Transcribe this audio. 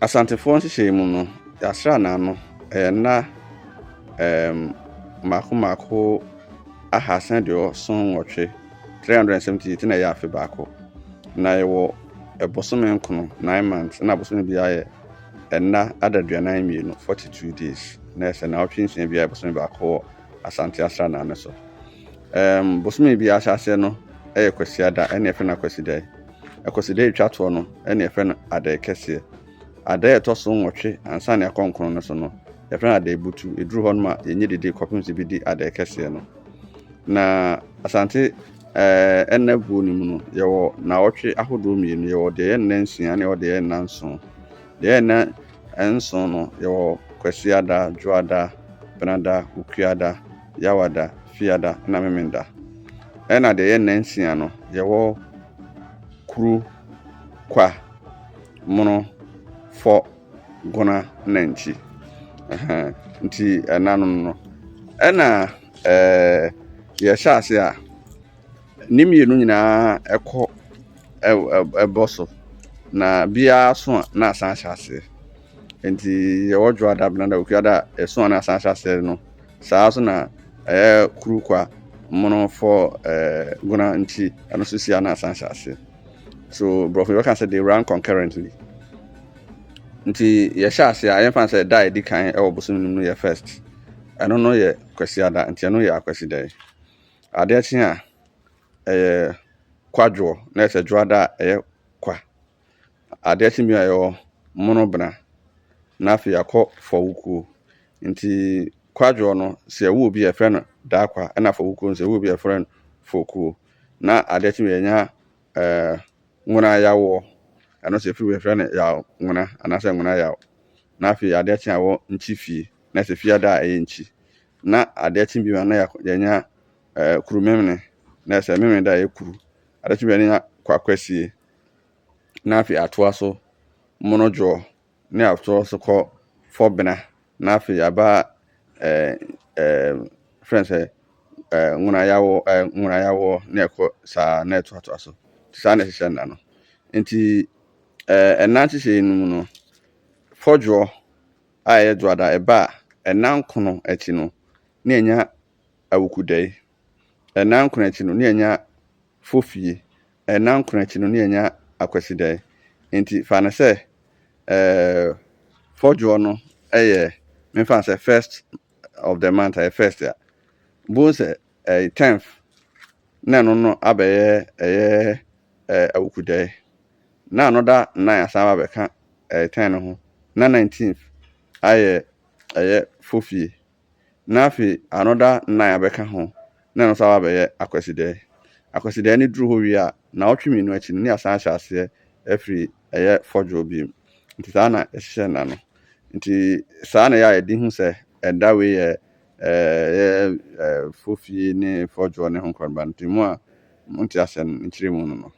Asantefo nhyehyɛ mu no yɛasra no na mako ahasan de ɔson wɔtwe 370 na yɛ afe baako na yɛwɔ bosome nkono 9 months na bosome bi ayɛ ɛnna adaduanan mmienu 42 days na ɛsɛ na ɔtwe nsia bi ayɛ bosome baako wɔ asante asra no so. Bosome bi ahyɛ no ɛyɛ kwasiada ɛna ɛfɛ na kwasida ɛkwasida etwa to no ɛna ɛfɛ no ada kɛseɛ ada ɛtɔ so nwɔtwe ansa na ɛkɔnkono no so no ɛfɛ no ada ebutu eduru hɔ no ma yenye dede kɔpem se bi di ada kɛseɛ no na asante ɛnna buo ni mu no yɛwɔ na ɔtwe ahodoɔ mmienu yɛwɔ de yɛ nansia na yɛwɔ de yɛ nanson de yɛ na nson no yɛwɔ kwasiada dwoada benada ukuada yawada fiada na memenda ɛna de yɛ nansia no yɛwɔ kuru kwa mono fo gona nanchi nti ɛnano no ɛna yɛhyɛ ase a nimienu nyinaa ɛkɔ ɛbɔso na bia so a na asan hyɛ ase nti yɛwɔ dwoada benada ukuada ɛso a na asan hyɛ ase no saa so na kuru kwa mono fo gona nchi ɛno so sia na asan hyɛ ase. So brofo you can say they run concurrently. Nti yɛhyɛ ase a yɛmfa sɛ da edi kan ɛwɔ bosom no yɛ first. Ɛno no yɛ kwasiada nti ɛno yɛ akwasida. Ade akyi a ɛyɛ kwadwo na ɛsɛ dwoada ɛyɛ kwa. Ade akyi mi ayɛ mono bena na afei akɔ fɔwukuo. Nti kwadwo no sɛ ɛwɔ bi ɛfrɛ no da kwa ɛna fɔwukuo sɛ ɛwɔ bi ɛfrɛ no fɔkuo. Na ade akyi mi yɛnya nguna yawo ano se fi we frɛ no yawo nguna anase nguna yawo na afi ade akyi awo nchi fie na se fie da ɛyɛ nchi na ade akyi bi na yɛnya kuru memene na se memene da ɛyɛ kuru ade akyi bi na kwakwasie na afi atoa so monodwo na atoa so kɔ fobena na afi aba friends nguna yawo na ɛkɔ sa na atoa so saa na ɛhyehyɛ nna no nti ɛnan hyehyɛ no mu no fɔdwo a ɛyɛ dwoada ɛba ɛnan kono akyi no na enya awukudai ɛnan kono akyi no na enya fofie ɛnan kono akyi no na enya akwasidai nti fa na sɛ fɔdwo no ɛyɛ memfa sɛ first of the month ɛyɛ first ya bo sɛ 10th na no abɛyɛ ɛyɛ awukudai na another 9 asaba bɛka 10 no ho na 19th ayɛ fofie na afi another 9 abɛka ho na no saba bɛyɛ akwasidai ni duru ho wi a na ɔtwe minu akyi no ne asan hyɛ ase afiri fɔdwo bi nti saa na ɛhyehyɛ na no nti saa na yɛ di hu sɛ ɛda we yɛ fofie ne fɔdwo ne ho kɔnba nti mu a monti asɛn nkyire mu no